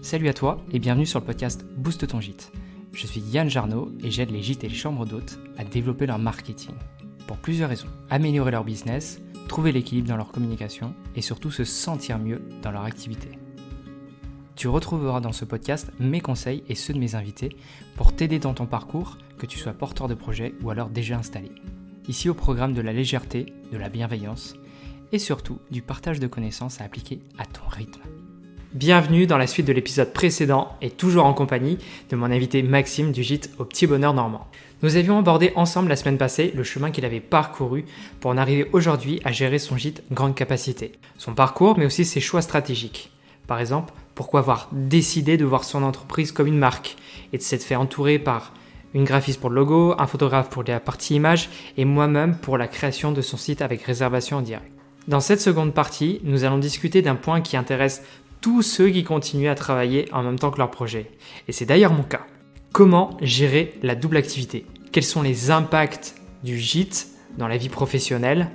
Salut à toi et bienvenue sur le podcast Booste ton gîte. Je suis Yann Jarno et j'aide les gîtes et les chambres d'hôtes à développer leur marketing. Pour plusieurs raisons. Améliorer leur business, trouver l'équilibre dans leur communication et surtout se sentir mieux dans leur activité. Tu retrouveras dans ce podcast mes conseils et ceux de mes invités pour t'aider dans ton parcours, que tu sois porteur de projet ou alors déjà installé. Ici au programme de la légèreté, de la bienveillance et surtout du partage de connaissances à appliquer à ton rythme. Bienvenue dans la suite de l'épisode précédent et toujours en compagnie de mon invité Maxime du gîte au Petit Bonheur Normand. Nous avions abordé ensemble la semaine passée le chemin qu'il avait parcouru pour en arriver aujourd'hui à gérer son gîte grande capacité. Son parcours mais aussi ses choix stratégiques. Par exemple, pourquoi avoir décidé de voir son entreprise comme une marque et de s'être fait entourer par une graphiste pour le logo, un photographe pour la partie image et moi-même pour la création de son site avec réservation en direct. Dans cette seconde partie, nous allons discuter d'un point qui intéresse tous ceux qui continuent à travailler en même temps que leur projet. Et c'est d'ailleurs mon cas. Comment gérer la double activité ? Quels sont les impacts du gîte dans la vie professionnelle ?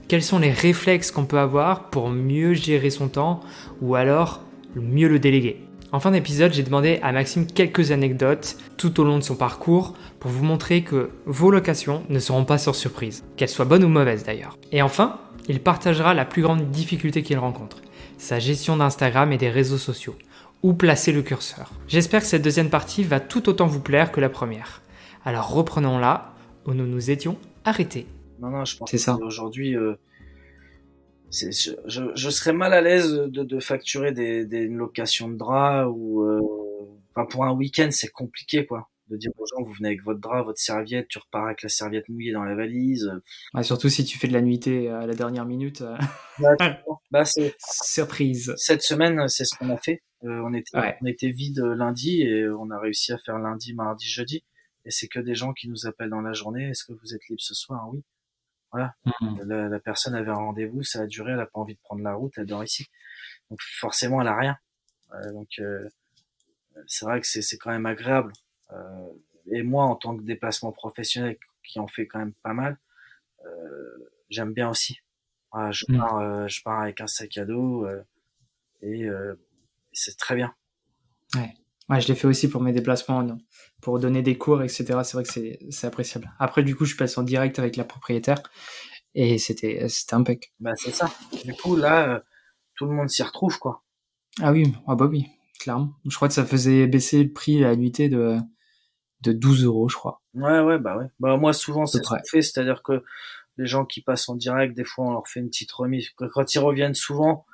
Quels sont les réflexes qu'on peut avoir pour mieux gérer son temps ou alors mieux le déléguer ? En fin d'épisode, j'ai demandé à Maxime quelques anecdotes tout au long de son parcours pour vous montrer que vos locations ne seront pas sur surprise, qu'elles soient bonnes ou mauvaises d'ailleurs. Et enfin, il partagera la plus grande difficulté qu'il rencontre, sa gestion d'Instagram et des réseaux sociaux. Où placer le curseur ? J'espère que cette deuxième partie va tout autant vous plaire que la première. Alors reprenons là où nous nous étions arrêtés. Non, je pense C'est ça. qu'aujourd'hui, je serais mal à l'aise de facturer des locations de draps ou enfin pour un week-end, c'est compliqué quoi. De dire aux gens, vous venez avec votre drap, votre serviette, tu repars avec la serviette mouillée dans la valise. Ouais, surtout si tu fais de la nuitée à la dernière minute. C'est Surprise. cette semaine, c'est ce qu'on a fait. On Ouais. était vide lundi et on a réussi à faire lundi, mardi, jeudi. Et c'est que des gens qui nous appellent dans la journée. Est-ce que vous êtes libre ce soir ? Oui. Voilà. La personne avait un rendez-vous, ça a duré, elle a pas envie de prendre la route, elle dort ici. Donc forcément, elle a rien. C'est vrai que c'est quand même agréable. Et moi, en tant que déplacement professionnel qui en fait quand même pas mal, j'aime bien aussi. Voilà, je pars avec un sac à dos et c'est très bien. Ouais, je l'ai fait aussi pour mes déplacements, non, pour donner des cours, etc. C'est vrai que c'est appréciable. Après, du coup, je passe en direct avec la propriétaire et c'était impec. C'est ça. Du coup, là, tout le monde s'y retrouve, quoi. Ah oui, oui, clairement. Je crois que ça faisait baisser le prix à la nuitée de 12 euros, je crois. Ouais. Moi, souvent, c'est ce Près. qu'on fait, c'est-à-dire que les gens qui passent en direct, des fois, on leur fait une petite remise. Quand ils reviennent souvent,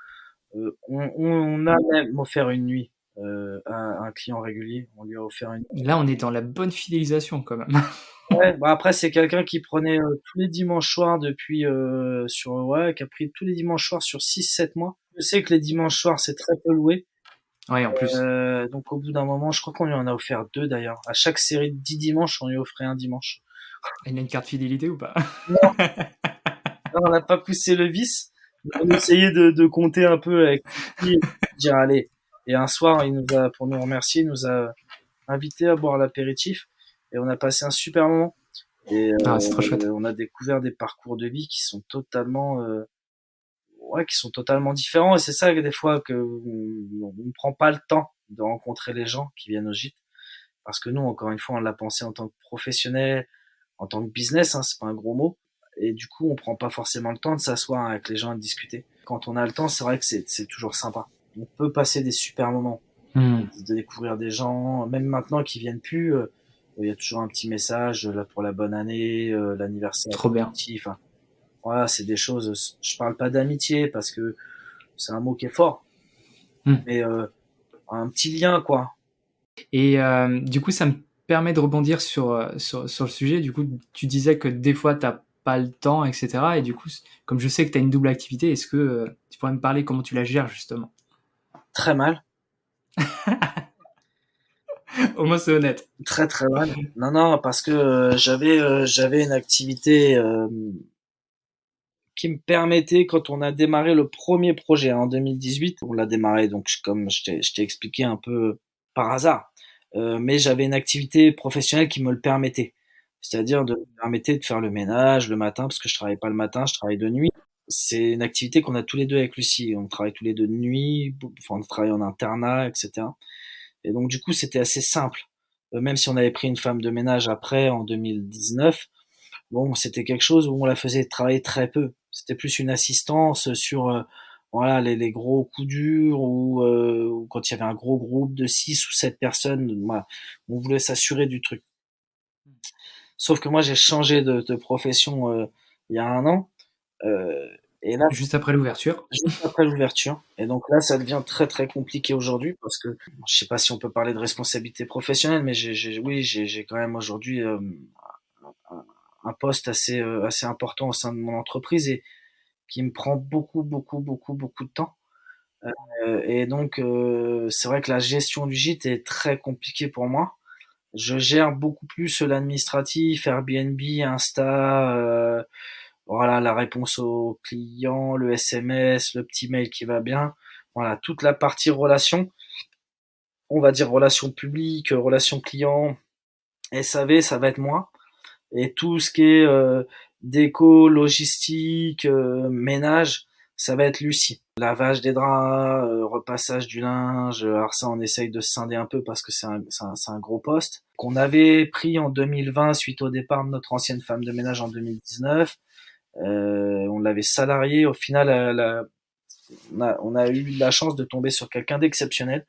on a même offert une nuit à un client régulier. On lui a offert une nuit. Là, on est dans la bonne fidélisation quand même. Ouais, après, c'est quelqu'un qui prenait tous les dimanches soirs depuis qui a pris tous les dimanches soirs sur 6-7 mois. Je sais que les dimanches soirs, c'est très peu loué. Ouais, en plus. Donc au bout d'un moment, je crois qu'on lui en a offert 2 d'ailleurs. À chaque série de 10 dimanches, on lui offrait un dimanche. Il a une carte fidélité ou pas ? Non, on n'a pas poussé le vice. On essayait de compter un peu avec lui, dire allez. Et un soir, pour nous remercier, il nous a invités à boire l'apéritif et on a passé un super moment. Et c'est trop chouette. on a découvert des parcours de vie qui sont totalement différents. Et c'est ça que des fois que on ne prend pas le temps de rencontrer les gens qui viennent au gîte. Parce que nous, encore une fois, on l'a pensé en tant que professionnel, en tant que business, hein, c'est pas un gros mot. Et du coup, on prend pas forcément le temps de s'asseoir avec les gens et de discuter. Quand on a le temps, c'est vrai que c'est toujours sympa. On peut passer des super moments, de découvrir des gens, même maintenant qui viennent plus. Il y a toujours un petit message là pour la bonne année, l'anniversaire. Trop bien. Enfin, voilà, c'est des choses. Je parle pas d'amitié parce que c'est un mot qui est fort, mais un petit lien, quoi. Et du coup, ça me permet de rebondir sur le sujet. Du coup, tu disais que des fois, tu n'as pas le temps, etc. Et du coup, comme je sais que tu as une double activité, est-ce que tu pourrais me parler comment tu la gères, justement ? Très mal. Au moins, c'est honnête. Très très mal. Non, parce que j'avais une activité qui me permettait, quand on a démarré le premier projet en 2018, on l'a démarré donc comme je t'ai expliqué un peu par hasard, mais j'avais une activité professionnelle qui me le permettait, c'est-à-dire de me permettre de faire le ménage le matin parce que je travaillais pas le matin, je travaille de nuit. C'est une activité qu'on a tous les deux avec Lucie. On travaille tous les deux de nuit, enfin on travaille en internat, etc. Et donc du coup, c'était assez simple. Même si on avait pris une femme de ménage après, en 2019, bon, c'était quelque chose où on la faisait travailler très peu. C'était plus une assistance sur voilà les gros coups durs ou quand il y avait un gros groupe de 6 ou 7 personnes, voilà, on voulait s'assurer du truc. Sauf que moi, j'ai changé de profession il y a 1 an. Euh, et là, Juste après l'ouverture. juste après l'ouverture. Et donc là, ça devient très très compliqué aujourd'hui parce que je sais pas si on peut parler de responsabilité professionnelle, mais oui, j'ai quand même aujourd'hui un poste assez important au sein de mon entreprise et qui me prend beaucoup de temps. Et donc, c'est vrai que la gestion du gîte est très compliquée pour moi. Je gère beaucoup plus l'administratif, Airbnb, Insta, voilà, la réponse aux clients, le SMS, le petit mail qui va bien. Voilà, toute la partie relation, on va dire relations publiques, relations clients, SAV, ça va être moi. Et tout ce qui est déco, logistique, ménage, ça va être Lucie. Lavage des draps, repassage du linge. Alors ça, on essaye de se scinder un peu parce que c'est un gros poste qu'on avait pris en 2020 suite au départ de notre ancienne femme de ménage en 2019. On l'avait salariée. Au final, on a eu la chance de tomber sur quelqu'un d'exceptionnel.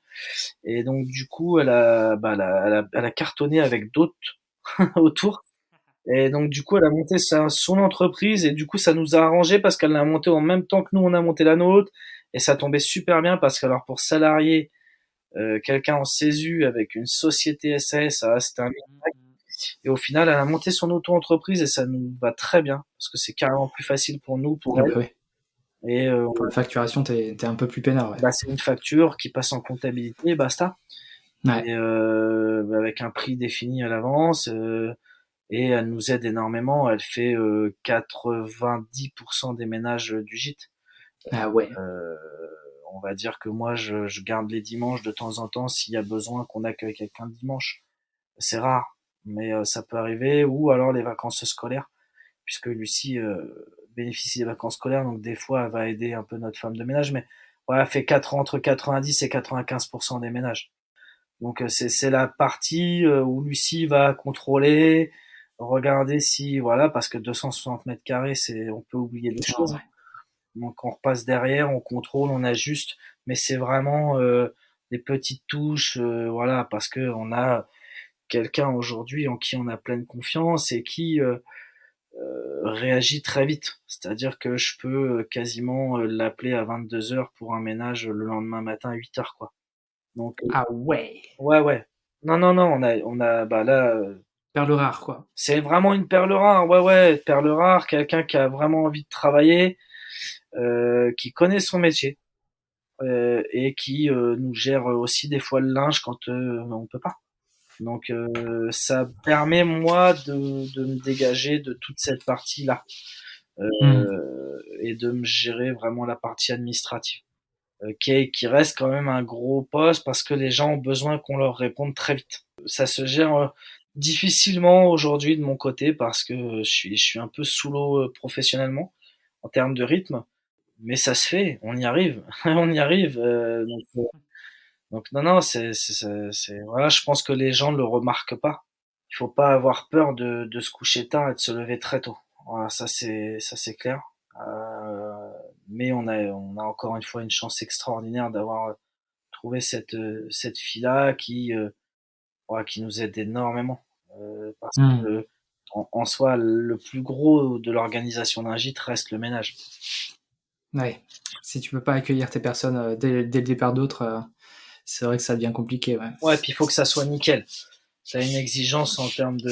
Et donc du coup, elle a cartonné avec d'autres autour. Et donc du coup, elle a monté son entreprise et du coup, ça nous a arrangé parce qu'elle l'a montée en même temps que nous, on a monté la nôtre. Et ça tombait super bien parce que alors pour salarier quelqu'un en CESU avec une société SAS, ça c'était un et au final, elle a monté son auto-entreprise et ça nous va très bien parce que c'est carrément plus facile pour nous, pour Ah bah elle. oui. Et Pour la facturation, t'es un peu plus peinard, ouais. bah, c'est une facture qui passe en comptabilité, basta. Ouais. Et avec un prix défini à l'avance. Et elle nous aide énormément. Elle fait 90% des ménages du gîte. Ah ouais. Euh, on va dire que moi, je garde les dimanches de temps en temps s'il y a besoin qu'on accueille quelqu'un le dimanche. C'est rare, mais ça peut arriver. Ou alors les vacances scolaires, puisque Lucie bénéficie des vacances scolaires, donc des fois, elle va aider un peu notre femme de ménage. Mais voilà, elle fait entre 90 et 95% des ménages. Donc c'est la partie où Lucie va contrôler, regarder si voilà, parce que 260 mètres carrés, on peut oublier des C'est énorme, choses. ouais. Donc on repasse derrière, on contrôle, on ajuste, mais c'est vraiment des petites touches, voilà, parce que on a quelqu'un aujourd'hui en qui on a pleine confiance et qui réagit très vite. C'est-à-dire que je peux quasiment l'appeler à 22 heures pour un ménage le lendemain matin à 8 heures, quoi. Donc Ah ouais. ouais, ouais. Non, non, non, bah là, Perle rare, quoi. c'est vraiment une perle rare. Ouais, ouais, perle rare, quelqu'un qui a vraiment envie de travailler, qui connaît son métier, et qui nous gère aussi des fois le linge quand on peut pas. Donc, ça permet moi de me dégager de toute cette partie-là, Hmm. et de me gérer vraiment la partie administrative, qui reste quand même un gros poste parce que les gens ont besoin qu'on leur réponde très vite. Ça se gère difficilement aujourd'hui de mon côté parce que je suis un peu sous l'eau professionnellement en termes de rythme, mais ça se fait, on y arrive, on y arrive. Donc non, non, voilà, je pense que les gens ne le remarquent pas. Il faut pas avoir peur de se coucher tard et de se lever très tôt. Voilà, ça c'est clair. Mais on a encore une fois une chance extraordinaire d'avoir trouvé cette fille-là voilà, qui nous aide énormément. Parce Hmm. que en soi, le plus gros de l'organisation d'un gîte reste le ménage. Ouais. Si tu peux pas accueillir tes personnes dès le départ d'autres, c'est vrai que ça devient compliqué, ouais. Ouais, puis il faut que ça soit nickel. Ça a une exigence en termes de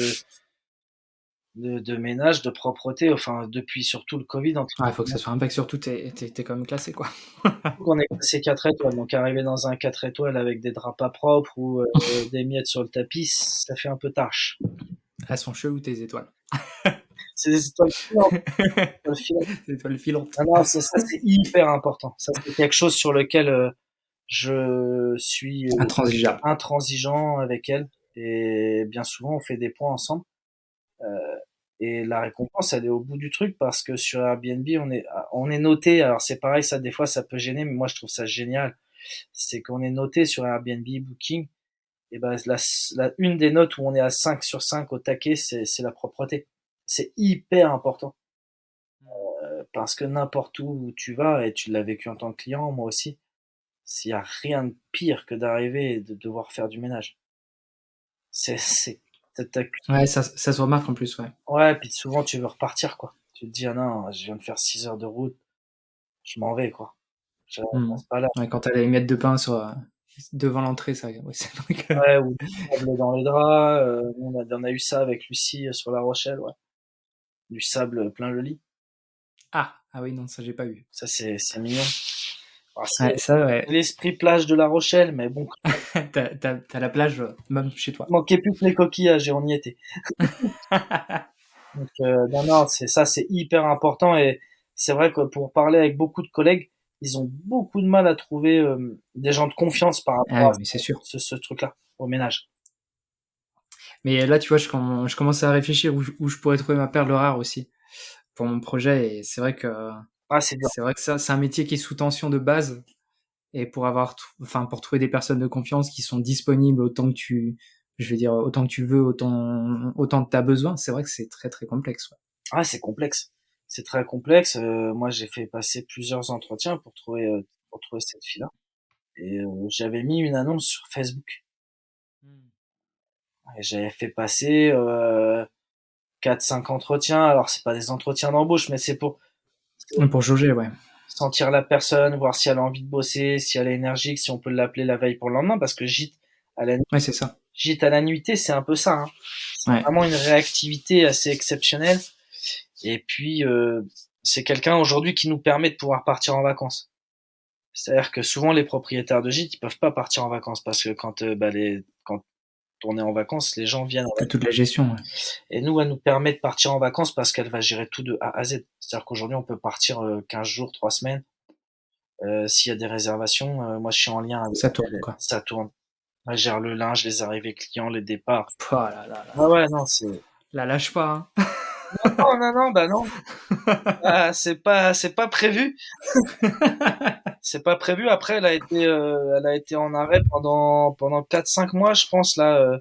ménage, de propreté, enfin depuis surtout le Covid, entre Ouais, faut que ça soit impec, surtout t'es quand même classé, quoi. qu'on est passé 4 étoiles, donc arriver dans un 4 étoiles avec des draps pas propres ou des miettes sur le tapis, ça fait un peu tâche. Elles sont cheloues tes étoiles. C'est des étoiles filantes, étoiles filantes. Des étoiles filantes. Ah non, ça c'est hyper important. Ça c'est quelque chose sur lequel je suis Intransigeable. intransigeant avec elle et bien souvent on fait des points ensemble. Et la récompense, elle est au bout du truc parce que sur Airbnb, on est noté. Alors c'est pareil, ça des fois ça peut gêner, mais moi je trouve ça génial. C'est qu'on est noté sur Airbnb Booking Et ben une des notes où on est à 5 sur 5 au taquet, c'est la propreté. C'est hyper important. Parce que n'importe où tu vas, et tu l'as vécu en tant que client, moi aussi, s'il y a rien de pire que d'arriver et de devoir faire du ménage. C'est, Ouais, ça se remarque en plus, ouais. ouais, puis souvent tu veux repartir, quoi. Tu te dis, ah non, je viens de faire 6 heures de route, je m'en vais, quoi. Je reste pas là. Ouais, quand t'as les miettes de pain devant l'entrée, ça, ouais, c'est vrai que... Ouais, ou du sable dans les draps, on a eu ça avec Lucie sur La Rochelle, ouais. Du sable plein le lit. Ah oui, non, ça j'ai pas eu. Ça, c'est mignon. Alors, Ouais, ça, ouais. l'esprit plage de La Rochelle, mais bon, T'as la plage, même chez toi. il manquait plus que les coquillages et on y était. Donc, non, non, c'est hyper important, et c'est vrai que pour parler avec beaucoup de collègues, ils ont beaucoup de mal à trouver des gens de confiance par Ah rapport oui, à mais c'est sûr. ce truc-là, au ménage. Mais là, tu vois, je commence à réfléchir où je pourrais trouver ma perle rare aussi pour mon projet. Et Ah, c'est dur. c'est vrai que ça, c'est un métier qui est sous tension de base. Et pour trouver des personnes de confiance qui sont disponibles je vais dire, autant que tu veux, autant que t'as besoin, c'est vrai que c'est très, très complexe, ouais. Ah, c'est complexe. C'est très complexe. Moi, j'ai fait passer plusieurs entretiens pour trouver cette fille-là. Et j'avais mis une annonce sur Facebook. Et j'avais fait passer 4-5 entretiens. Alors, c'est pas des entretiens d'embauche, mais c'est pour Pour jauger, ouais. sentir la personne, voir si elle a envie de bosser, si elle est énergique, si on peut l'appeler la veille pour le lendemain, parce que à la, Ouais, c'est ça. gîte à la nuitée, c'est un peu ça, hein. C'est Ouais. vraiment une réactivité assez exceptionnelle. Et puis, c'est quelqu'un aujourd'hui qui nous permet de pouvoir partir en vacances. C'est-à-dire que souvent, les propriétaires de gîtes, ils peuvent pas partir en vacances parce que quand on est en vacances, les gens viennent en T'as vacances. toute la gestion, ouais. Et nous, elle nous permet de partir en vacances parce qu'elle va gérer tout de A à Z. C'est-à-dire qu'aujourd'hui, on peut partir 15 jours, 3 semaines. S'il y a des réservations, moi, je suis en lien avec Ça tourne, elle. quoi. Ça tourne. Elle gère le linge, les arrivées clients, les départs. Oh là là Ah là. ouais, non, c'est... La lâche pas, Non, non, non, bah non. hein. Ah, c'est pas prévu. C'est pas prévu. Après, elle a été en arrêt pendant 4-5 mois, je pense, là.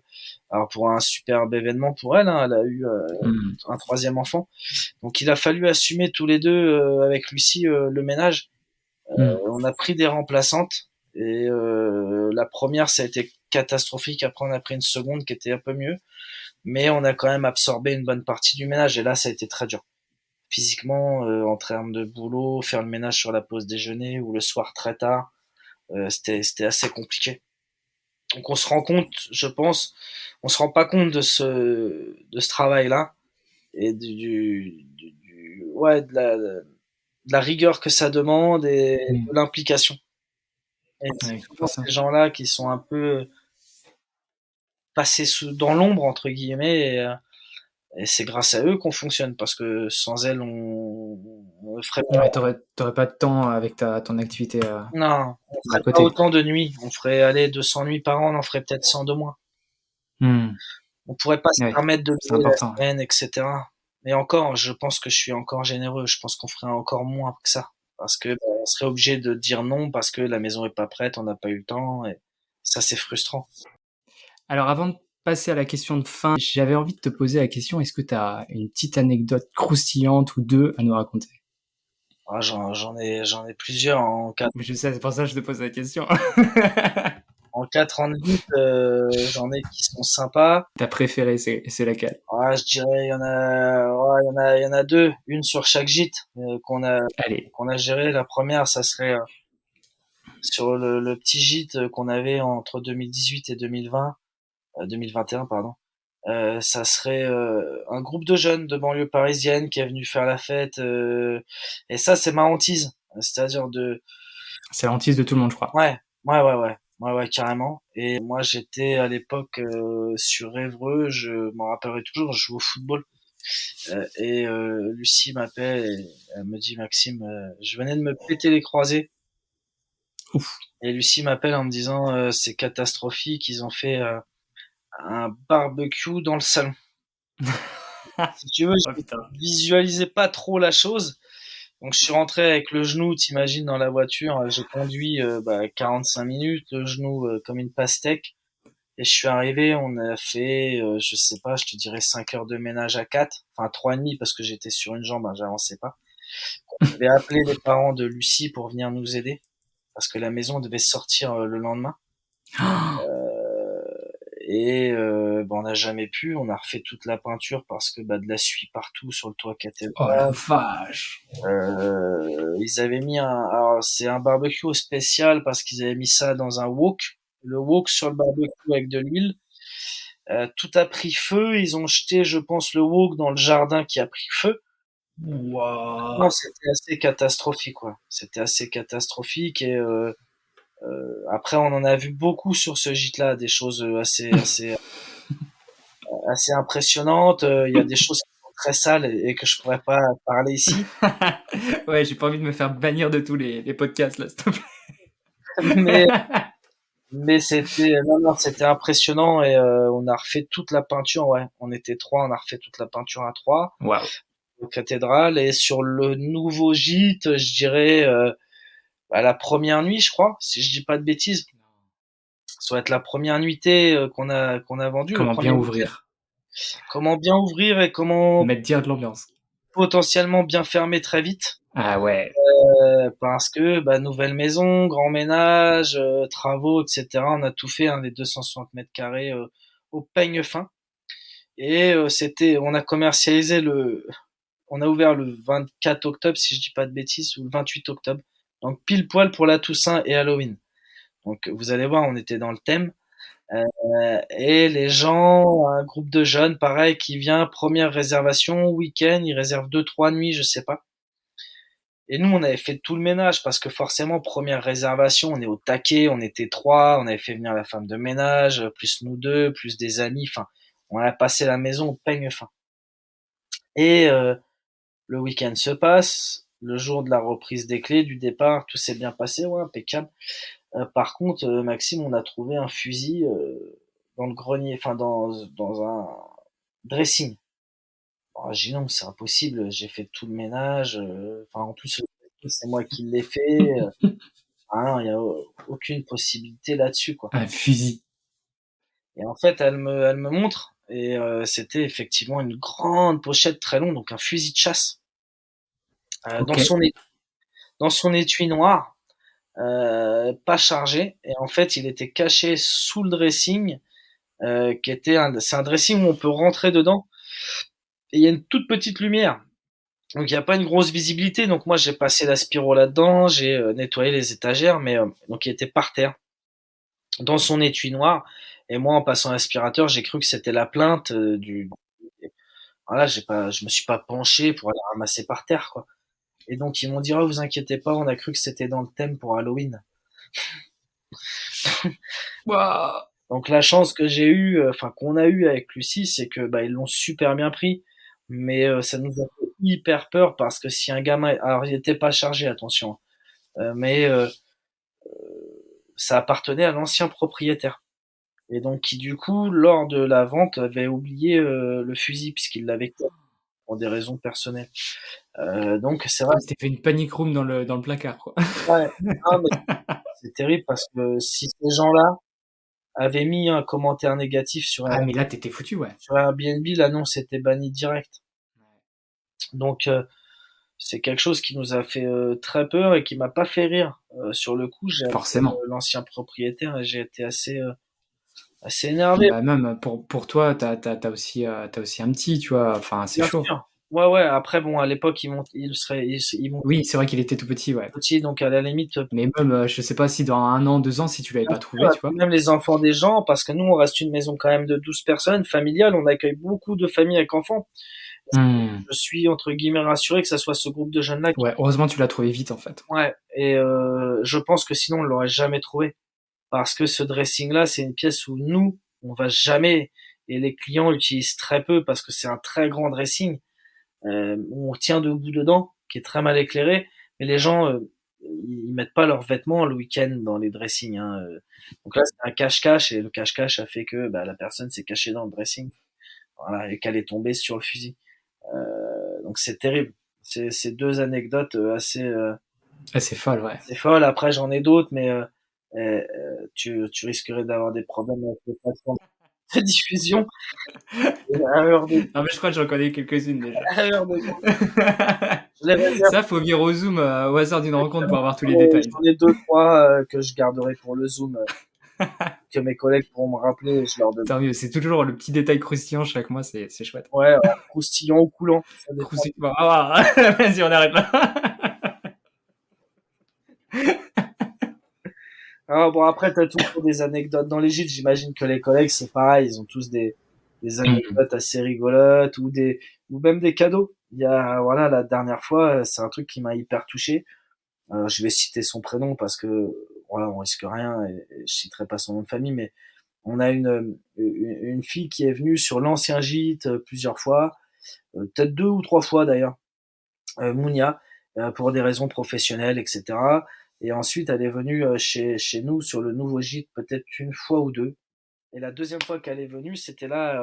Alors, pour un superbe événement pour elle, hein, elle a eu Hmm. un troisième enfant. Donc, il a fallu assumer tous les deux, avec Lucie, le ménage. Hmm. On a pris des remplaçantes. Et la première, ça a été catastrophique. Après, on a pris une seconde qui était un peu mieux. Mais on a quand même absorbé une bonne partie du ménage. Et là, ça a été très dur. Physiquement, en termes de boulot, faire le ménage sur la pause déjeuner ou le soir très tard, c'était assez compliqué. Donc on se rend compte, je pense, on se rend pas compte de ce travail-là et ouais, de la rigueur que ça demande et Hmm. de l'implication. Et c'est Ouais, souvent pour ça. ces gens-là qui sont un peu passés dans l'ombre entre guillemets, et c'est grâce à eux qu'on fonctionne parce que sans elles on ne ferait pas. Ouais, t'aurais pas de temps avec ton activité Non, on à ferait pas côté. autant de nuits. On ferait aller 200 nuits par an, on en ferait peut-être 100 de moins. Hmm. On pourrait pas se Ouais, permettre de c'est louer la important, ouais. semaine, etc. Mais encore, je pense que je suis encore généreux. Je pense qu'on ferait encore moins que ça. Parce que on serait obligé de dire non parce que la maison est pas prête, on n'a pas eu le temps. Et ça, c'est frustrant. Alors, avant de passer à la question de fin, j'avais envie de te poser la question, est-ce que tu as une petite anecdote croustillante ou deux à nous raconter? Ah, j'en ai plusieurs Je sais, c'est pour ça que je te pose la question. en 4 ans de vie. J'en ai qui sont sympas. Ta préférée, c'est laquelle? Ah, je dirais, ouais, il y en a deux, une sur chaque gîte Allez, qu'on a géré. La première, ça serait sur le petit gîte qu'on avait entre 2018 et 2020, 2021, pardon. Ça serait un groupe de jeunes de banlieue parisienne qui est venu faire la fête. Et ça, c'est ma hantise. C'est-à-dire c'est l'hantise de tout le monde, je crois. ouais, ouais, ouais, ouais, ouais, ouais, carrément. Et moi, j'étais à l'époque sur Évreux. Je m'en rappellerai toujours. Je joue au football. Et Lucie m'appelle et elle me dit, Maxime, je venais de me péter les croisés. Ouf. Et Lucie m'appelle en me disant, c'est catastrophique, ils ont fait un barbecue dans le salon. Si tu veux, Oh je putain. visualisais pas trop la chose. Donc je suis rentré avec le genou, t'imagines, dans la voiture. J'ai conduit 45 minutes, le genou comme une pastèque. Et je suis arrivé, on a fait, je sais pas, je te dirais 5 heures de ménage à 4, enfin 3 et demi parce que j'étais sur une jambe, hein, j'avançais pas. On avait appelé les parents de Lucie pour venir nous aider parce que la maison devait sortir le lendemain. On n'a jamais pu. On a refait toute la peinture parce que de la suie partout sur le toit Oh la cathédral. vache. Ils avaient mis alors c'est un barbecue spécial parce qu'ils avaient mis ça dans un wok. Le wok sur le barbecue avec de l'huile. Tout a pris feu. Ils ont jeté, je pense, le wok dans le jardin qui a pris feu. Waouh. Non, c'était assez catastrophique, quoi. C'était assez catastrophique et après on en a vu beaucoup sur ce gîte-là, des choses assez impressionnantes. Il y a des choses qui sont très sales et que je pourrais pas parler ici. Ouais, j'ai pas envie de me faire bannir de tous les podcasts là, s'il te plaît. Mais c'était non, non, c'était impressionnant et on a refait toute la peinture. Ouais, on était trois, on a refait toute la peinture à trois Waouh. au cathédrale et sur le nouveau gîte, je dirais la première nuit, je crois, si je dis pas de bêtises. Ça va être la première nuitée qu'on a vendue, le Comment premier bien week-end. ouvrir? Comment bien ouvrir et comment Mettre dire de l'ambiance. potentiellement bien fermer très vite. Ah ouais. Parce que nouvelle maison, grand ménage, travaux, etc. On a tout fait, hein, les 260 mètres carrés au peigne fin. Et on a commercialisé on a ouvert le 24 octobre, si je dis pas de bêtises, ou le 28 octobre. Donc pile poil pour la Toussaint et Halloween. Donc vous allez voir, on était dans le thème. Et les gens, un groupe de jeunes, pareil, qui vient, première réservation, week-end, ils réservent 2, 3 nuits, je sais pas. Et nous, on avait fait tout le ménage parce que forcément, première réservation, on est au taquet, on était trois, on avait fait venir la femme de ménage, plus nous deux, plus des amis, enfin, on a passé la maison au peigne fin. Et le week-end se passe, le jour de la reprise des clés, du départ, tout s'est bien passé, ouais, impeccable. Par contre, Maxime, on a trouvé un fusil dans le grenier, enfin dans un dressing. Oh, j'ai dit non, c'est impossible, j'ai fait tout le ménage, enfin en plus c'est moi qui l'ai fait. Ah non, il y a aucune possibilité là-dessus, quoi. Un fusil. Et en fait, elle me montre, et c'était effectivement une grande pochette très longue, donc un fusil de chasse, euh, dans Ok. son é- dans son étui noir, pas chargé, et en fait, il était caché sous le dressing, c'est un dressing où on peut rentrer dedans, et il y a une toute petite lumière. Donc il n'y a pas une grosse visibilité, donc moi j'ai passé l'aspiro là-dedans, j'ai nettoyé les étagères, mais donc il était par terre, dans son étui noir. Et moi, en passant l'aspirateur, j'ai cru que c'était la plainte du. Voilà, je me suis pas penché pour aller ramasser par terre, quoi. Et donc ils m'ont dit, oh, vous inquiétez pas, on a cru que c'était dans le thème pour Halloween. Waouh. Donc la chance que j'ai eue, enfin qu'on a eu avec Lucie, c'est que ils l'ont super bien pris, mais ça nous a fait hyper peur parce que si un gamin, alors il était pas chargé, attention, mais ça appartenait à l'ancien propriétaire. Et donc qui du coup, lors de la vente, avait oublié le fusil puisqu'il l'avait pour des raisons personnelles. Donc c'est vrai, Il s'était fait une panic room dans le placard, quoi. ouais, non, mais c'est terrible parce que si ces gens-là avaient mis un commentaire négatif Ah, mais là, t'étais foutu, ouais. sur Airbnb, l'annonce était bannie direct. Donc c'est quelque chose qui nous a fait très peur et qui m'a pas fait rire. Sur le coup, j'ai appelé Forcément. l'ancien propriétaire et j'ai été assez énervé. Bah, même pour toi, t'as aussi, t'as aussi un petit, tu vois. Enfin, c'est Bien chaud. sûr. Ouais, ouais. Après, bon, à l'époque, ils m'ont Oui, c'est vrai qu'il était tout petit, ouais. petit, donc à la limite, Mais même, je sais pas si dans 1 an, 2 ans, si tu l'avais bien pas sûr, trouvé, et tu puis vois. même les enfants des gens, parce que nous, on reste une maison quand même de 12 personnes, familiale, on accueille beaucoup de familles avec enfants. Hmm. Je suis, entre guillemets, rassuré que ça soit ce groupe de jeunes-là qui... Ouais, heureusement, tu l'as trouvé vite, en fait. Ouais, et je pense que sinon, on l'aurait jamais trouvé. Parce que ce dressing-là, c'est une pièce où nous, on va jamais, et les clients l'utilisent très peu parce que c'est un très grand dressing, où on tient debout dedans, qui est très mal éclairé, mais les gens, ils mettent pas leurs vêtements le week-end dans les dressings, hein. Donc là, c'est un cache-cache, et le cache-cache a fait que la personne s'est cachée dans le dressing, voilà, et qu'elle est tombée sur le fusil. Donc c'est terrible. C'est deux anecdotes Ah, c'est folle, ouais. assez folles. Après, j'en ai d'autres, mais tu risquerais d'avoir des problèmes avec les plateformes de diffusion. À l'heure de, Non, mais je crois que j'en connais quelques-unes déjà. à l'heure de, je les réserve. Ça, faut venir au Zoom au hasard d'une rencontre pour avoir tous les détails. J'en ai deux, trois que je garderai pour le Zoom, que mes collègues pourront me rappeler et je leur donne. Tant mieux, c'est toujours le petit détail croustillant chaque mois, c'est chouette. Ouais, croustillant ou coulant, ça dépend. Bon, ah, vas-y, on arrête là. Ah, bon, après, t'as toujours des anecdotes dans les gîtes. J'imagine que les collègues, c'est pareil, ils ont tous des anecdotes assez rigolotes ou même des cadeaux. Il y a, voilà, la dernière fois, c'est un truc qui m'a hyper touché. Je vais citer son prénom parce que, voilà, on risque rien et je citerai pas son nom de famille, mais on a une fille qui est venue sur l'ancien gîte plusieurs fois, peut-être deux ou trois fois d'ailleurs, Mounia, pour des raisons professionnelles, etc. Et ensuite, elle est venue chez nous sur le nouveau gîte peut-être une fois ou deux. Et la deuxième fois qu'elle est venue, c'était là,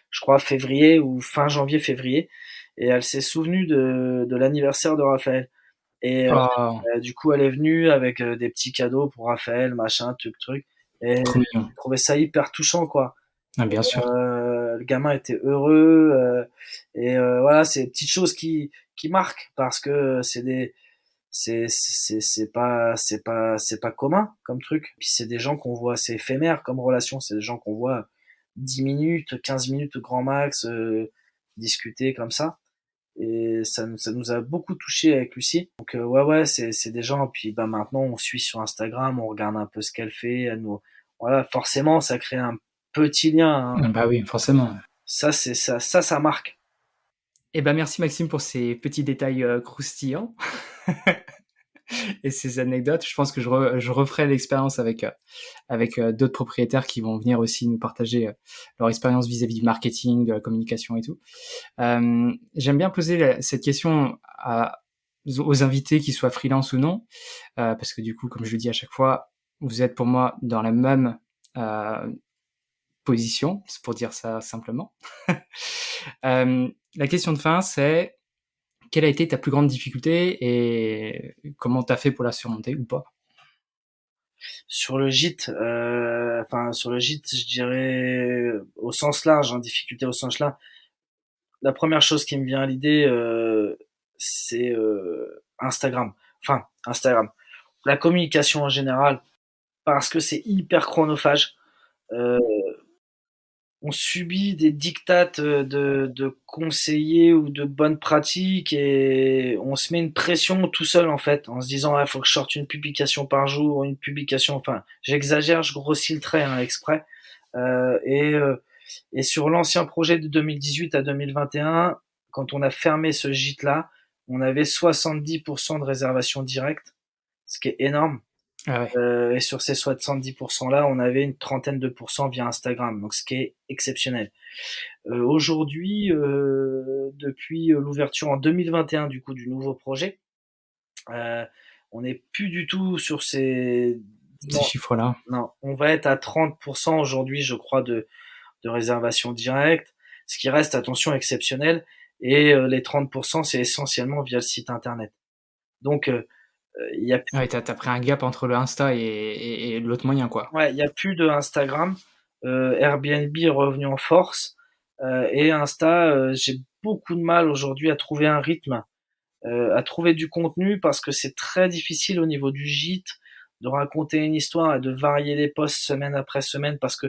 je crois, février ou fin janvier-février. Et elle s'est souvenue de l'anniversaire de Raphaël. Et Oh, du coup, elle est venue avec des petits cadeaux pour Raphaël, machin, truc. Et trop mignon. j'ai trouvé ça hyper touchant, quoi. Ah, bien sûr. Le gamin était heureux. Et voilà, c'est des petites choses qui marquent parce que c'est pas commun comme truc. Puis c'est des gens qu'on voit, c'est éphémère comme relation. C'est des gens qu'on voit 10 minutes, 15 minutes grand max discuter comme ça. Et ça nous a beaucoup touché avec Lucie. Donc ouais, c'est des gens. Puis bah maintenant on suit sur Instagram, on regarde un peu ce qu'elle fait. Elle nous, voilà, forcément ça crée un petit lien, hein. Bah oui, forcément. Ça marque. Eh ben, merci Maxime pour ces petits détails croustillants et ces anecdotes. Je pense que je referai l'expérience avec d'autres propriétaires qui vont venir aussi nous partager leur expérience vis-à-vis du marketing, de la communication et tout. J'aime bien poser cette question aux invités, qu'ils soient freelance ou non, parce que du coup, comme je le dis à chaque fois, vous êtes pour moi dans la même position, c'est pour dire ça simplement. La question de fin, c'est quelle a été ta plus grande difficulté et comment t'as fait pour la surmonter ou pas? Sur le gîte, sur le gîte, je dirais au sens large, hein, difficulté au sens large. La première chose qui me vient à l'idée, c'est Instagram. Enfin, Instagram. La communication en général, parce que c'est hyper chronophage. Euh, on subit des dictates de conseillers ou de bonnes pratiques et on se met une pression tout seul en fait en se disant il faut que je sorte une publication par jour, une publication, enfin j'exagère, je grossis le trait, hein, exprès. Euh, et, euh, et sur l'ancien projet de 2018 à 2021, quand on a fermé ce gîte là, on avait 70% de réservations directes, ce qui est énorme. Ah ouais. Et sur ces 70%-là, on avait une trentaine de pourcents via Instagram, donc ce qui est exceptionnel. Aujourd'hui, depuis l'ouverture en 2021 du coup du nouveau projet, euh, on n'est plus du tout sur ces... Ces Non, chiffres-là. non, on va être à 30% aujourd'hui, je crois, de réservation directe, ce qui reste, attention, exceptionnel. Et les 30%, c'est essentiellement via le site internet. Donc, il y a Ah ouais, t'as pris un gap entre le Insta et l'autre moyen, quoi. Ouais, il y a plus de Instagram. Airbnb est revenu en force. Et Insta, j'ai beaucoup de mal aujourd'hui à trouver un rythme, à trouver du contenu parce que c'est très difficile au niveau du gîte de raconter une histoire et de varier les posts semaine après semaine parce que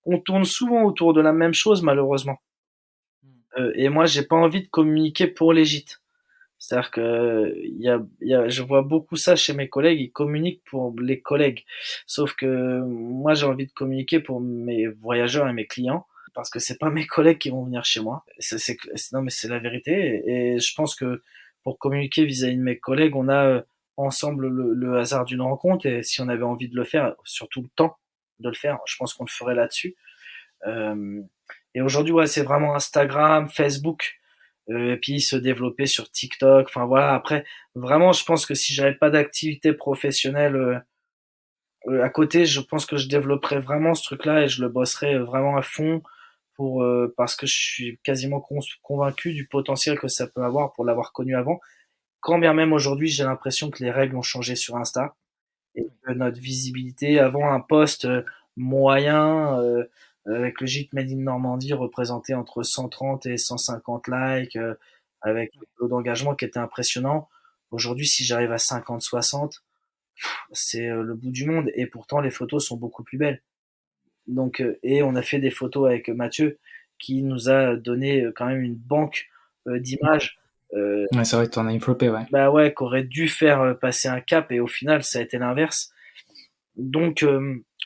on tourne souvent autour de la même chose malheureusement. Et moi, j'ai pas envie de communiquer pour les gîtes. C'est-à-dire que je vois beaucoup ça chez mes collègues, ils communiquent pour les collègues. Sauf que moi, j'ai envie de communiquer pour mes voyageurs et mes clients, parce que c'est pas mes collègues qui vont venir chez moi. Non, mais c'est la vérité. Et je pense que pour communiquer vis-à-vis de mes collègues, on a ensemble le hasard d'une rencontre. Et si on avait envie de le faire, surtout le temps de le faire, je pense qu'on le ferait là-dessus. Euh, et aujourd'hui, ouais, c'est vraiment Instagram, Facebook, et puis se développer sur TikTok. Enfin voilà. Après, vraiment, je pense que si j'avais pas d'activité professionnelle à côté, je pense que je développerais vraiment ce truc-là et je le bosserais vraiment à fond pour parce que je suis quasiment convaincu du potentiel que ça peut avoir pour l'avoir connu avant. Quand bien même aujourd'hui, j'ai l'impression que les règles ont changé sur Insta et que que notre visibilité. Avant, un post moyen avec le gîte Made in Normandie représentait entre 130 et 150 likes, avec un taux d'engagement qui était impressionnant. Aujourd'hui, si j'arrive à 50-60, c'est le bout du monde. Et pourtant, les photos sont beaucoup plus belles. Donc, et on a fait des photos avec Mathieu qui nous a donné quand même une banque d'images. Ouais, c'est vrai que t'en as une flopée, ouais. Bah ouais, qu'aurait dû faire passer un cap, et au final, ça a été l'inverse. Donc,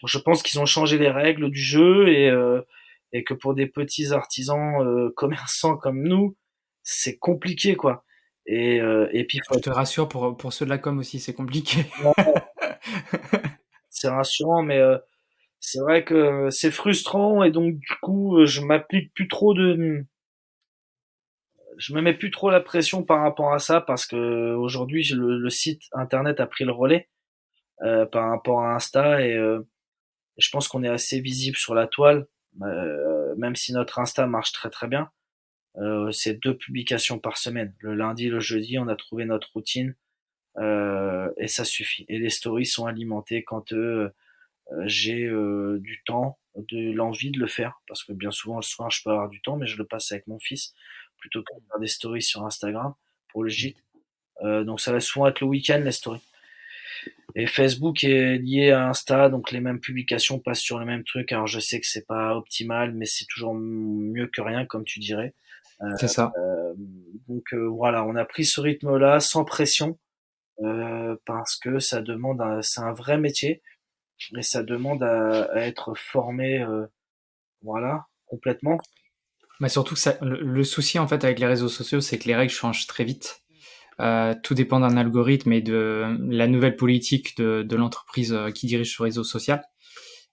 je pense qu'ils ont changé les règles du jeu, et que pour des petits artisans commerçants comme nous, c'est compliqué, quoi. Et puis, Je te rassure, pour ceux de la com aussi, c'est compliqué. c'est rassurant, mais c'est vrai que c'est frustrant, et donc du coup, je me mets plus trop la pression par rapport à ça, parce que aujourd'hui, le site internet a pris le relais par rapport à Insta, et je pense qu'on est assez visible sur la toile, même si notre Insta marche très très bien. C'est 2 publications par semaine. Le lundi, le jeudi, on a trouvé notre routine, et ça suffit. Et les stories sont alimentées quand j'ai du temps, de l'envie de le faire, parce que bien souvent le soir je peux avoir du temps, mais je le passe avec mon fils plutôt que de faire des stories sur Instagram pour le gîte. Donc ça va souvent être le week-end, les stories. Et Facebook est lié à Insta, donc les mêmes publications passent sur le même truc. Alors je sais que c'est pas optimal, mais c'est toujours mieux que rien, comme tu dirais. C'est ça. Donc voilà, on a pris ce rythme-là sans pression, parce que c'est un vrai métier, et ça demande à être formé, voilà, complètement. Mais surtout, le souci en fait avec les réseaux sociaux, c'est que les règles changent très vite. Tout dépend d'un algorithme et de la nouvelle politique de l'entreprise qui dirige ce réseau social.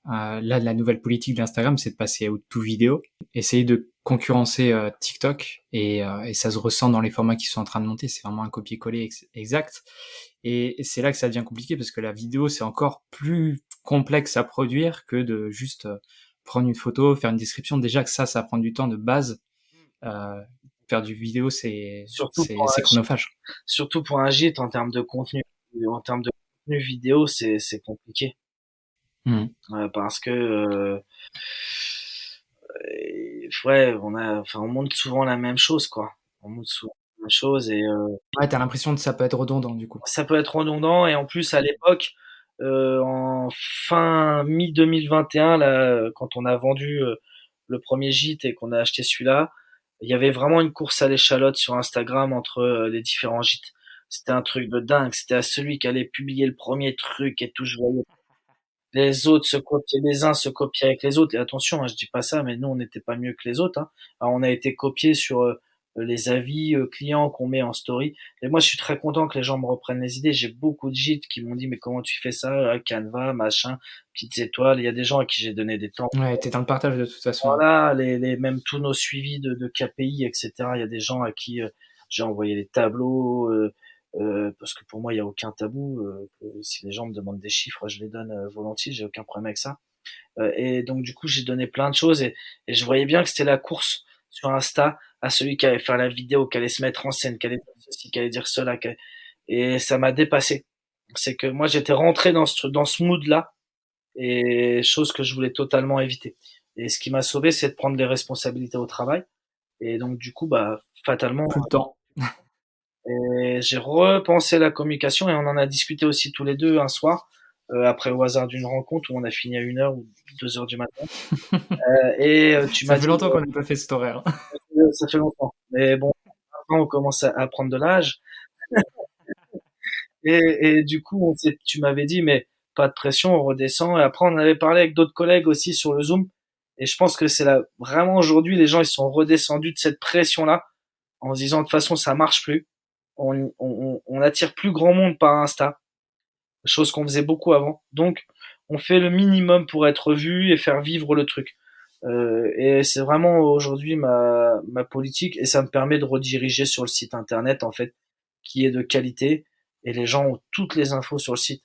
Là, la nouvelle politique d'Instagram, c'est de passer au tout vidéo, essayer de concurrencer TikTok, et ça se ressent dans les formats qui sont en train de monter. C'est vraiment un copier-coller exact. Et c'est là que ça devient compliqué, parce que la vidéo, c'est encore plus complexe à produire que de juste prendre une photo, faire une description. Déjà que ça prend du temps de base. Euh, Faire du vidéo, Surtout pour c'est chronophage. surtout pour un gîte, en termes de contenu. En termes de contenu vidéo, c'est compliqué. Mmh. Parce que ouais, on montre souvent la même chose, quoi. On montre souvent la même chose, et Ouais, t'as l'impression que ça peut être redondant du coup. ça peut être redondant. Et en plus, à l'époque, en fin mi-2021, là, quand on a vendu le premier gîte et qu'on a acheté celui-là, il y avait vraiment une course à l'échalote sur Instagram entre les différents gîtes. C'était un truc de dingue. C'était à celui qui allait publier le premier truc et tout. Je voyais les autres se copier, les uns se copier avec les autres. Et attention, hein, je dis pas ça, mais nous, on n'était pas mieux que les autres, hein. Alors, on a été copiés sur les avis clients qu'on met en story. Et moi, je suis très content que les gens me reprennent les idées. J'ai beaucoup de gîtes qui m'ont dit, mais comment tu fais ça, Canva, machin, petites étoiles. Il y a des gens à qui j'ai donné des temps. Ouais, t'es dans le partage de toute façon. Voilà, même tous nos suivis de KPI, etc. Il y a des gens à qui j'ai envoyé les tableaux, parce que pour moi, il n'y a aucun tabou. Si les gens me demandent des chiffres, je les donne volontiers, j'ai aucun problème avec ça. Et donc, du coup, j'ai donné plein de choses, et je voyais bien que c'était la course sur Insta à celui qui allait faire la vidéo, qui allait se mettre en scène, qui allait dire ceci, qui allait dire cela. Et ça m'a dépassé. C'est que moi, j'étais rentré dans ce mood-là, et chose que je voulais totalement éviter. Et ce qui m'a sauvé, c'est de prendre des responsabilités au travail. Et donc, du coup, bah, fatalement, Plus le temps. et j'ai repensé la communication, et on en a discuté aussi tous les deux un soir, après, au hasard d'une rencontre où on a fini à 1h ou 2h du matin. Et tu Ça m'as fait dit, longtemps qu'on n'a pas fait cet horaire. ça fait longtemps. Mais bon, maintenant, on commence à prendre de l'âge. Et du coup, tu m'avais dit, mais pas de pression, on redescend. Et après, on avait parlé avec d'autres collègues aussi sur le Zoom. Et je pense que c'est là, vraiment aujourd'hui, les gens, ils sont redescendus de cette pression-là, en se disant, de toute façon, ça marche plus. On attire plus grand monde par Insta, chose qu'on faisait beaucoup avant. Donc, on fait le minimum pour être vu et faire vivre le truc. Et c'est vraiment aujourd'hui ma politique, et ça me permet de rediriger sur le site internet, en fait, qui est de qualité, et les gens ont toutes les infos sur le site.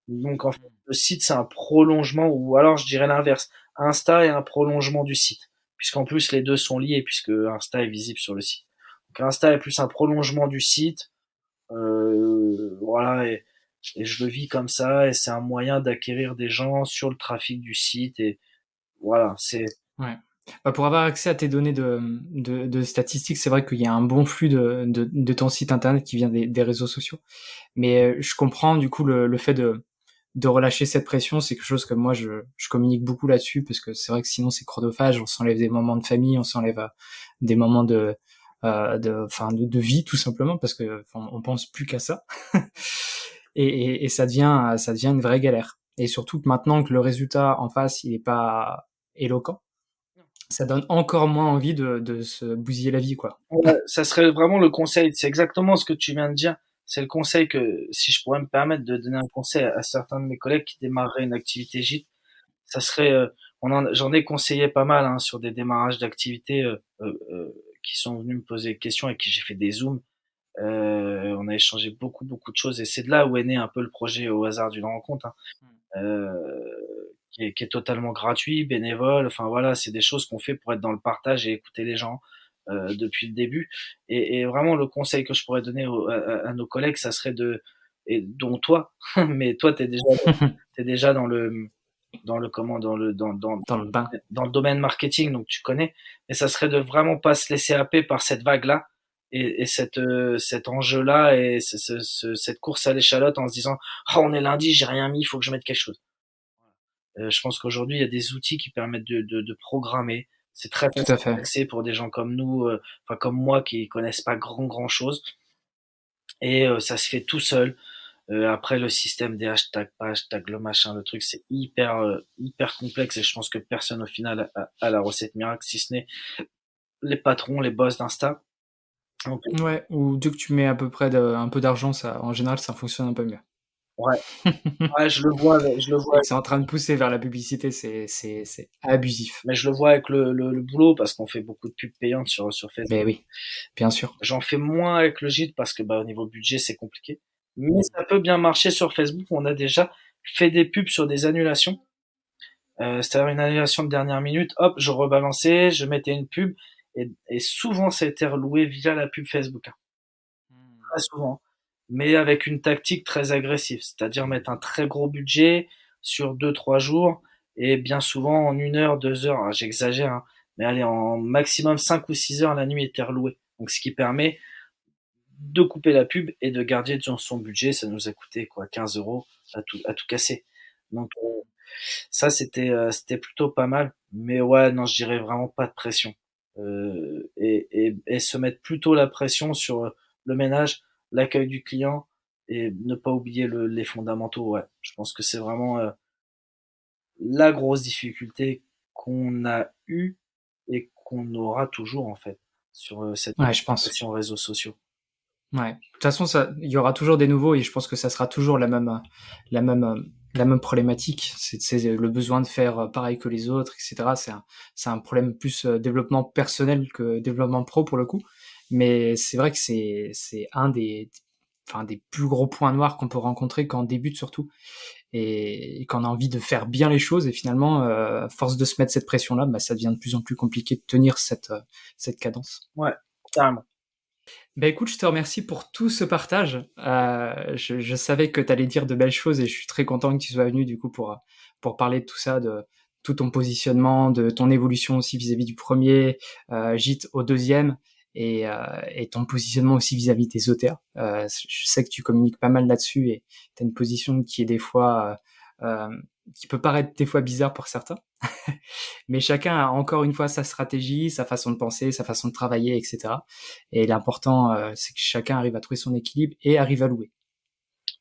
Donc en fait, le site, c'est un prolongement, ou alors je dirais l'inverse. Insta est un prolongement du site, puisqu'en plus les deux sont liés, puisque Insta est visible sur le site. Donc Insta est plus un prolongement du site, voilà. et je le vis comme ça, et c'est un moyen d'acquérir des gens sur le trafic du site, et voilà, c'est Ouais. Bah, pour avoir accès à tes données de statistiques, c'est vrai qu'il y a un bon flux de ton site internet qui vient des réseaux sociaux. Mais je comprends du coup le fait de relâcher cette pression, c'est quelque chose que moi je communique beaucoup là-dessus parce que c'est vrai que sinon c'est chronophage, on s'enlève des moments de famille, on s'enlève des moments de vie tout simplement parce que on pense plus qu'à ça et ça devient une vraie galère. Et surtout que maintenant que le résultat en face il est pas éloquent, ça donne encore moins envie de se bousiller la vie quoi. ouais, ça serait vraiment le conseil. C'est exactement ce que tu viens de dire. C'est le conseil que, si je pourrais me permettre de donner un conseil à certains de mes collègues qui démarreraient une activité gîte, ça serait, j'en ai conseillé pas mal hein, sur des démarrages d'activités qui sont venus me poser des questions et qui j'ai fait des zooms. On a échangé beaucoup de choses, et c'est de là où est né un peu le projet Au hasard d'une rencontre, hein, qui est totalement gratuit, bénévole. Enfin voilà, c'est des choses qu'on fait pour être dans le partage et écouter les gens depuis le début. Et vraiment, le conseil que je pourrais donner à nos collègues, ça serait et dont toi, mais toi, t'es déjà dans le comment, Dans le bain. dans le domaine marketing, donc tu connais. Et ça serait de vraiment pas se laisser happer par cette vague-là et cet enjeu-là et cette course à l'échalote en se disant, oh, on est lundi, j'ai rien mis, il faut que je mette quelque chose. Je pense qu'aujourd'hui, il y a des outils qui permettent de programmer. C'est très Tout à facile fait. d'accès pour des gens comme nous, enfin comme moi, qui connaissent pas grand chose. Et ça se fait tout seul. Après, le système des hashtags, pas hashtags, le machin, le truc, c'est hyper complexe, et je pense que personne au final a la recette miracle, si ce n'est les patrons, les boss d'Insta. Donc, Ouais, ou dès que tu mets à peu près un peu d'argent, ça, en général, ça fonctionne un peu mieux. ouais, ouais, je le vois, Et que c'est en train de pousser vers la publicité, c'est abusif. mais je le vois avec le boulot, parce qu'on fait beaucoup de pubs payantes sur Facebook. Mais oui, bien sûr. J'en fais moins avec le gîte parce que bah, au niveau budget, c'est compliqué. Mais ça peut bien marcher sur Facebook. On a déjà fait des pubs sur des annulations. C'est-à-dire une annulation de dernière minute. Hop, je rebalançais, je mettais une pub. Et souvent, ça a été reloué via la pub Facebook, hein. Très souvent. Mais avec une tactique très agressive. C'est-à-dire mettre un très gros budget sur 2, 3 jours. Et bien souvent, en 1 heure, 2 heures, alors, j'exagère, hein, mais allez, en maximum 5 ou 6 heures, la nuit était relouée. Donc, ce qui permet de couper la pub et de garder dans son budget. Ça nous a coûté quoi, 15 € à tout casser. Donc ça, c'était plutôt pas mal. Mais ouais, non, je dirais vraiment pas de pression. Et se mettre plutôt la pression sur le ménage, l'accueil du client, et ne pas oublier les fondamentaux. Ouais, je pense que c'est vraiment la grosse difficulté qu'on a eue et qu'on aura toujours en fait sur cette Ouais, je pense. pression réseaux sociaux. Ouais. De toute façon, il y aura toujours des nouveaux et je pense que ça sera toujours la même, la même problématique. C'est le besoin de faire pareil que les autres, etc. C'est un problème plus développement personnel que développement pro pour le coup. Mais c'est vrai que c'est des plus gros points noirs qu'on peut rencontrer quand on débute surtout et quand on a envie de faire bien les choses et finalement, à force de se mettre cette pression-là, bah, ça devient de plus en plus compliqué de tenir cette cadence. Ouais, carrément. Bah écoute, je te remercie pour tout ce partage. Je savais que tu allais dire de belles choses et je suis très content que tu sois venu du coup pour parler de tout ça, de tout ton positionnement, de ton évolution aussi vis-à-vis du premier gîte au deuxième et ton positionnement aussi vis-à-vis des auteurs. Je sais que tu communiques pas mal là-dessus et tu as une position qui est des fois qui peut paraître des fois bizarre pour certains. Mais chacun a encore une fois sa stratégie, sa façon de penser, sa façon de travailler, etc. Et l'important, c'est que chacun arrive à trouver son équilibre et arrive à louer.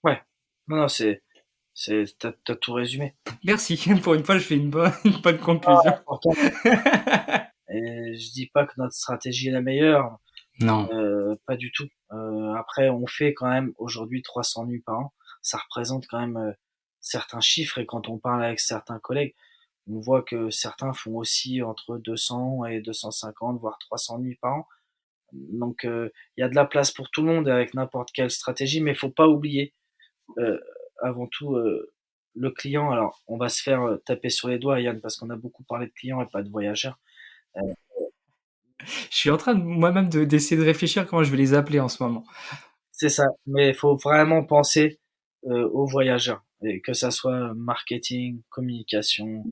Ouais. Non, non, t'as tout résumé. Merci. Pour une fois, je fais une bonne conclusion. Pourtant, et je dis pas que notre stratégie est la meilleure, Non. pas du tout. Après, on fait quand même aujourd'hui 300 nuits par an. Ça représente quand même certains chiffres, et quand on parle avec certains collègues, on voit que certains font aussi entre 200 et 250, voire 300 nuits par an. Donc, il y a de la place pour tout le monde avec n'importe quelle stratégie, mais il faut pas oublier euh, avant tout le client. Alors, on va se faire taper sur les doigts, Yann, parce qu'on a beaucoup parlé de clients et pas de voyageurs. Euh, Je suis en train moi-même d'essayer de réfléchir comment je vais les appeler en ce moment. c'est ça, mais il faut vraiment penser aux voyageurs, et que ça soit marketing, communication,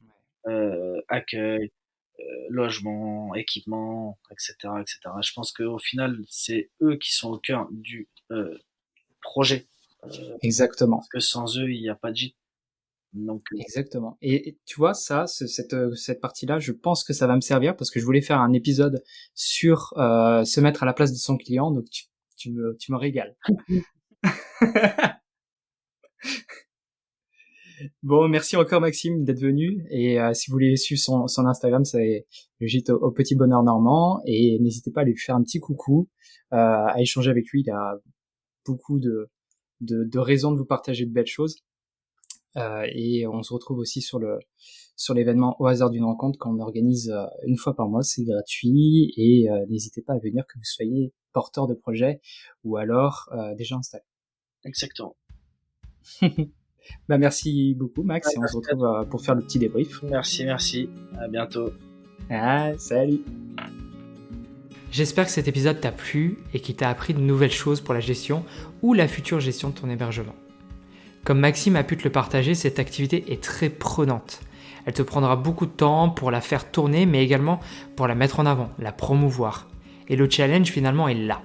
accueil, logement, équipement, etc., etc. Je pense qu'au final, c'est eux qui sont au cœur du projet. Exactement. Parce que sans eux, il n'y a pas de gîte. Donc, Exactement. Et tu vois, cette partie-là, je pense que ça va me servir parce que je voulais faire un épisode sur se mettre à la place de son client. Donc, tu me régales. Bon, merci encore Maxime d'être venu. Et si vous voulez suivre son Instagram, c'est le gîte au Petit Bonheur Normand. Et n'hésitez pas à lui faire un petit coucou, à échanger avec lui. Il a beaucoup de raisons de vous partager de belles choses. Et on se retrouve aussi sur l'événement Au hasard d'une rencontre qu'on organise une fois par mois. C'est gratuit et n'hésitez pas à venir, que vous soyez porteur de projet ou alors déjà installé. exactement. Bah merci beaucoup Max, et on se retrouve pour faire le petit débrief. Merci. À bientôt. Salut. J'espère que cet épisode t'a plu et qu'il t'a appris de nouvelles choses pour la gestion ou la future gestion de ton hébergement. Comme Maxime a pu te le partager, cette activité est très prenante. Elle te prendra beaucoup de temps pour la faire tourner, mais également pour la mettre en avant, la promouvoir. Et le challenge finalement est là.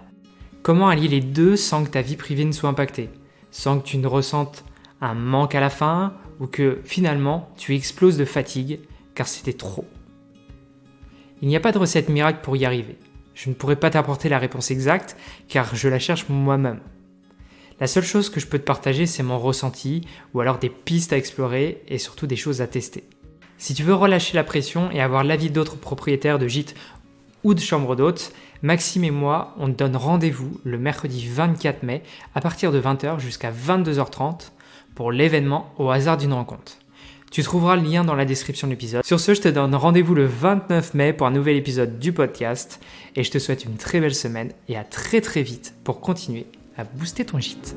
Comment allier les deux sans que ta vie privée ne soit impactée, sans que tu ne ressentes un manque à la fin ou que finalement tu exploses de fatigue car c'était trop. Il n'y a pas de recette miracle pour y arriver. Je ne pourrais pas t'apporter la réponse exacte car je la cherche moi-même. La seule chose que je peux te partager, c'est mon ressenti ou alors des pistes à explorer et surtout des choses à tester. Si tu veux relâcher la pression et avoir l'avis d'autres propriétaires de gîtes ou de chambres d'hôtes, Maxime et moi, on te donne rendez-vous le mercredi 24 mai à partir de 20h jusqu'à 22h30 pour l'événement Au hasard d'une rencontre. Tu trouveras le lien dans la description de l'épisode. Sur ce, je te donne rendez-vous le 29 mai pour un nouvel épisode du podcast et je te souhaite une très belle semaine et à très vite pour continuer à booster ton gîte.